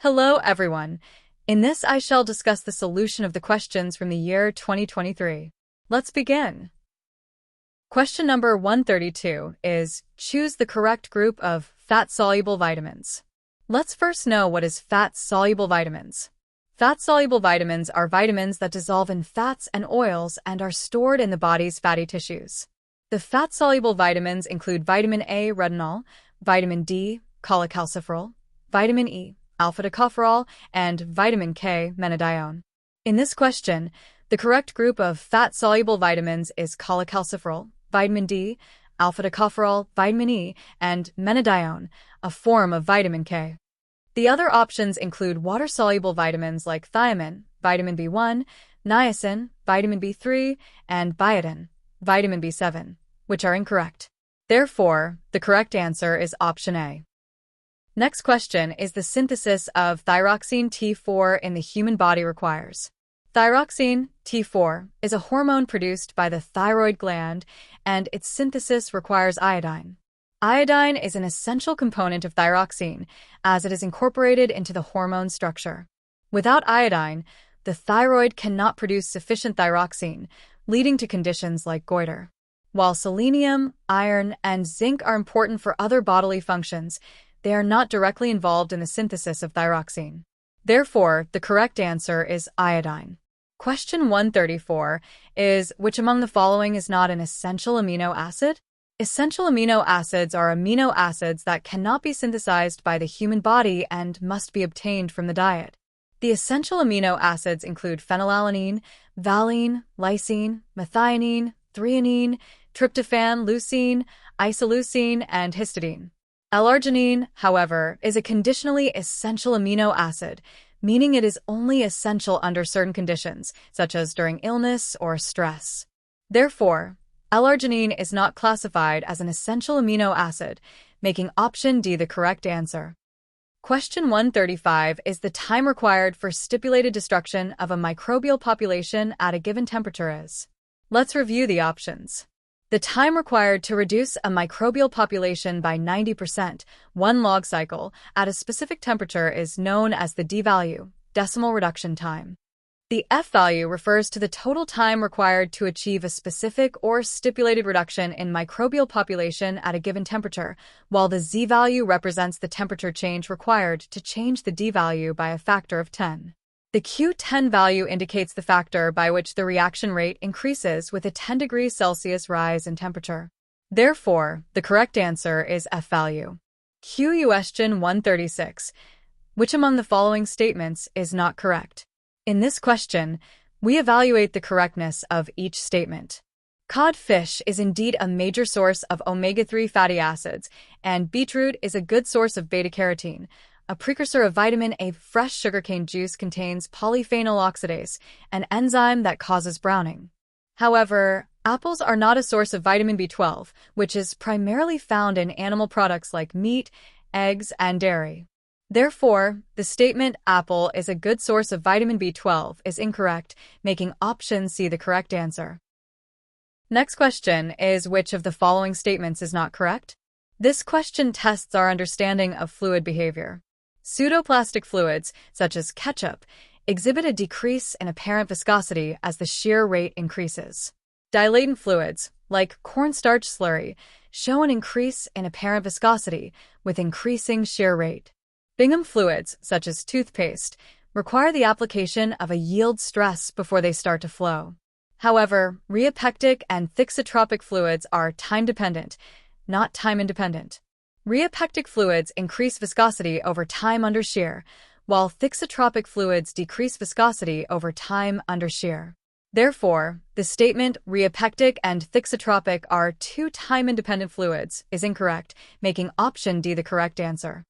Hello, everyone. In this, I shall discuss the solution of the questions from the year 2023. Let's begin. Question number 132 is, choose the correct group of fat-soluble vitamins. Let's first know what is fat-soluble vitamins. Fat-soluble vitamins are vitamins that dissolve in fats and oils and are stored in the body's fatty tissues. The fat-soluble vitamins include vitamin A, retinol, vitamin D, cholecalciferol, vitamin E, alpha-tocopherol, and vitamin K, menadione. In this question, the correct group of fat-soluble vitamins is cholecalciferol, vitamin D, alpha-tocopherol, vitamin E, and menadione, a form of vitamin K. The other options include water-soluble vitamins like thiamine, vitamin B1, niacin, vitamin B3, and biotin, vitamin B7, which are incorrect. Therefore, the correct answer is option A. Next question is the synthesis of thyroxine T4 in the human body requires. Thyroxine T4 is a hormone produced by the thyroid gland, and its synthesis requires iodine. Iodine is an essential component of thyroxine, as it is incorporated into the hormone structure. Without iodine, the thyroid cannot produce sufficient thyroxine, leading to conditions like goiter. While selenium, iron, and zinc are important for other bodily functions, they are not directly involved in the synthesis of thyroxine. Therefore, the correct answer is iodine. Question 134 is, which among the following is not an essential amino acid? Essential amino acids are amino acids that cannot be synthesized by the human body and must be obtained from the diet. The essential amino acids include phenylalanine, valine, lysine, methionine, threonine, tryptophan, leucine, isoleucine, and histidine. L-arginine, however, is a conditionally essential amino acid, meaning it is only essential under certain conditions, such as during illness or stress. Therefore, L-arginine is not classified as an essential amino acid, making option D the correct answer. Question 135 is the time required for stipulated destruction of a microbial population at a given temperature is. Let's review the options. The time required to reduce a microbial population by 90%, 1 log cycle, at a specific temperature is known as the d-value, decimal reduction time. The f-value refers to the total time required to achieve a specific or stipulated reduction in microbial population at a given temperature, while the z-value represents the temperature change required to change the d-value by a factor of 10. The Q10 value indicates the factor by which the reaction rate increases with a 10 degrees Celsius rise in temperature. Therefore, the correct answer is f-value. Question 136. Which among the following statements is not correct? In this question, we evaluate the correctness of each statement. Cod fish is indeed a major source of omega-3 fatty acids, and beetroot is a good source of beta-carotene, a precursor of vitamin A. Fresh sugarcane juice contains polyphenol oxidase, an enzyme that causes browning. However, apples are not a source of vitamin B12, which is primarily found in animal products like meat, eggs, and dairy. Therefore, the statement apple is a good source of vitamin B12 is incorrect, making option C the correct answer. Next question is, which of the following statements is not correct? This question tests our understanding of fluid behavior. Pseudoplastic fluids, such as ketchup, exhibit a decrease in apparent viscosity as the shear rate increases. Dilatant fluids, like cornstarch slurry, show an increase in apparent viscosity with increasing shear rate. Bingham fluids, such as toothpaste, require the application of a yield stress before they start to flow. However, rheopectic and thixotropic fluids are time-dependent, not time-independent. Rheopectic fluids increase viscosity over time under shear, while thixotropic fluids decrease viscosity over time under shear. Therefore, the statement rheopectic and thixotropic are two time-independent fluids is incorrect, making option D the correct answer.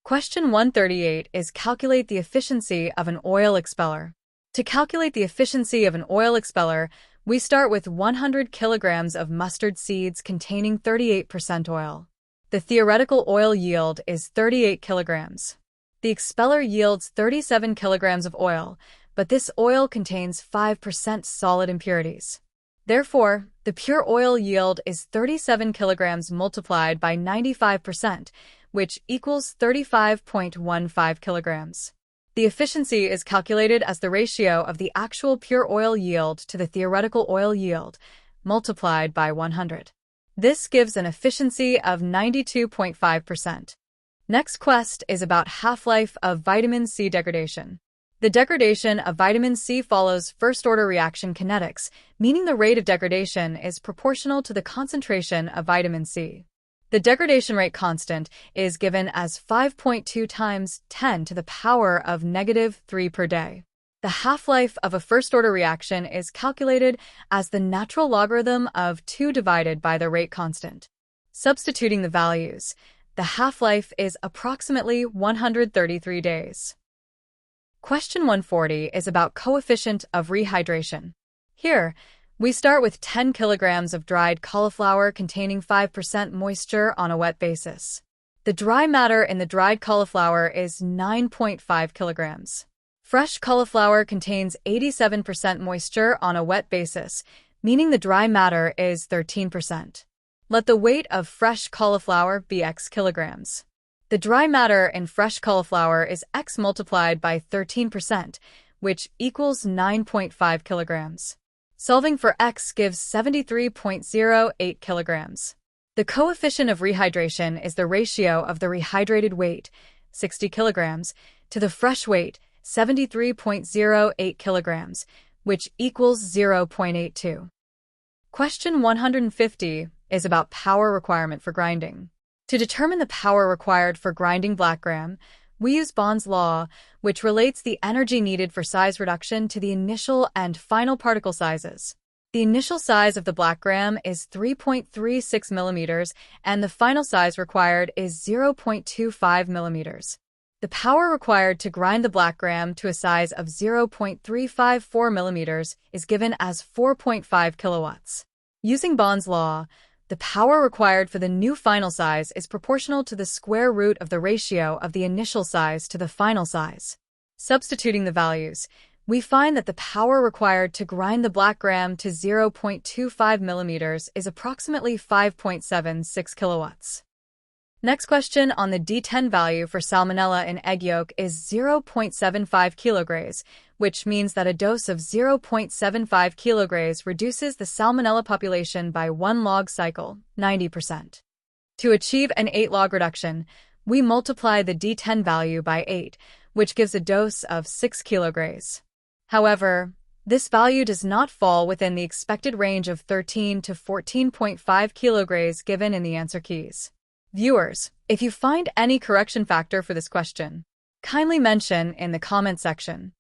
Question 138 is calculate the efficiency of an oil expeller. To calculate the efficiency of an oil expeller, we start with 100 kilograms of mustard seeds containing 38% oil. The theoretical oil yield is 38 kilograms. The expeller yields 37 kilograms of oil, but this oil contains 5% solid impurities. Therefore, the pure oil yield is 37 kilograms multiplied by 95%, which equals 35.15 kilograms. The efficiency is calculated as the ratio of the actual pure oil yield to the theoretical oil yield, multiplied by 100. This gives an efficiency of 92.5%. Next quest is about half-life of vitamin C degradation. The degradation of vitamin C follows first-order reaction kinetics, meaning the rate of degradation is proportional to the concentration of vitamin C. The degradation rate constant is given as 5.2 times 10 to the power of -3 per day. The half-life of a first-order reaction is calculated as the natural logarithm of 2 divided by the rate constant. Substituting the values, the half-life is approximately 133 days. Question 140 is about coefficient of rehydration. Here, we start with 10 kilograms of dried cauliflower containing 5% moisture on a wet basis. The dry matter in the dried cauliflower is 9.5 kilograms. Fresh cauliflower contains 87% moisture on a wet basis, meaning the dry matter is 13%. Let the weight of fresh cauliflower be x kilograms. The dry matter in fresh cauliflower is x multiplied by 13%, which equals 9.5 kilograms. Solving for x gives 73.08 kilograms. The coefficient of rehydration is the ratio of the rehydrated weight, 60 kilograms, to the fresh weight, 73.08 kilograms, which equals 0.82. Question 150 is about power requirement for grinding. To determine the power required for grinding black gram, we use Bond's law, which relates the energy needed for size reduction to the initial and final particle sizes. The initial size of the black gram is 3.36 millimeters, and the final size required is 0.25 millimeters. The power required to grind the black gram to a size of 0.354 millimeters is given as 4.5 kilowatts. Using Bond's law, the power required for the new final size is proportional to the square root of the ratio of the initial size to the final size. Substituting the values, we find that the power required to grind the black gram to 0.25 millimeters is approximately 5.76 kilowatts. Next question on the D10 value for salmonella in egg yolk is 0.75 kilograms, which means that a dose of 0.75 kilograms reduces the salmonella population by 1 log cycle, 90%. To achieve an 8 log reduction, we multiply the D10 value by 8, which gives a dose of 6 kilograms. However, this value does not fall within the expected range of 13 to 14.5 kilograms given in the answer keys. Viewers, if you find any correction factor for this question, kindly mention in the comment section.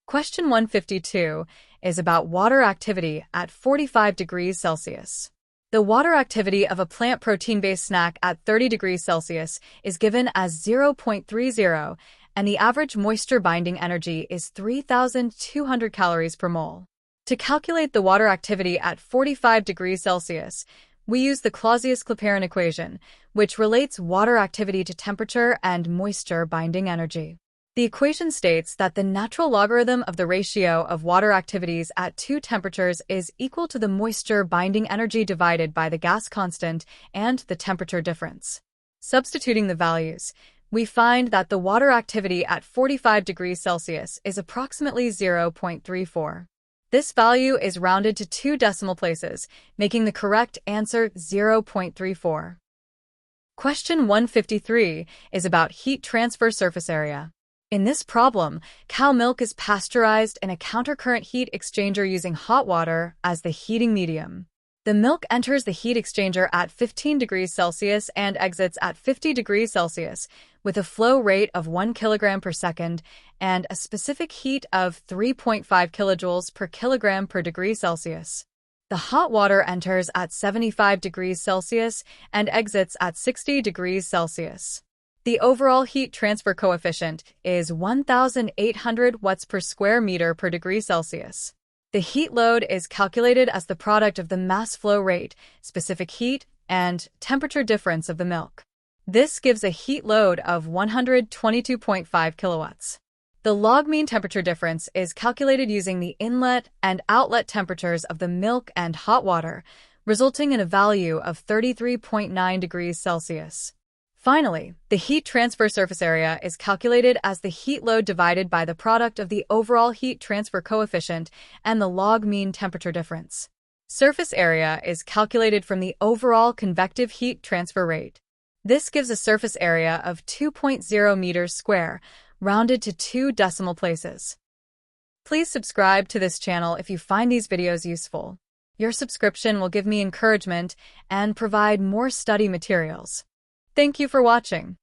Question 152 is about water activity at 45 degrees Celsius. The water activity of a plant protein-based snack at 30 degrees Celsius is given as 0.30, and the average moisture binding energy is 3,200 calories per mole. To calculate the water activity at 45 degrees Celsius, we use the Clausius-Clapeyron equation, which relates water activity to temperature and moisture binding energy. The equation states that the natural logarithm of the ratio of water activities at 2 temperatures is equal to the moisture binding energy divided by the gas constant and the temperature difference. Substituting the values, we find that the water activity at 45 degrees Celsius is approximately 0.34. This value is rounded to 2 decimal places, making the correct answer 0.34. Question 153 is about heat transfer surface area. In this problem, cow milk is pasteurized in a countercurrent heat exchanger using hot water as the heating medium. The milk enters the heat exchanger at 15 degrees Celsius and exits at 50 degrees Celsius, with a flow rate of 1 kilogram per second and a specific heat of 3.5 kilojoules per kilogram per degree Celsius. The hot water enters at 75 degrees Celsius and exits at 60 degrees Celsius. The overall heat transfer coefficient is 1,800 watts per square meter per degree Celsius. The heat load is calculated as the product of the mass flow rate, specific heat, and temperature difference of the milk. This gives a heat load of 122.5 kilowatts. The log mean temperature difference is calculated using the inlet and outlet temperatures of the milk and hot water, resulting in a value of 33.9 degrees Celsius. Finally, the heat transfer surface area is calculated as the heat load divided by the product of the overall heat transfer coefficient and the log mean temperature difference. Surface area is calculated from the overall convective heat transfer rate. This gives a surface area of 2.0 meters square, rounded to 2 decimal places. Please subscribe to this channel if you find these videos useful. Your subscription will give me encouragement and provide more study materials. Thank you for watching.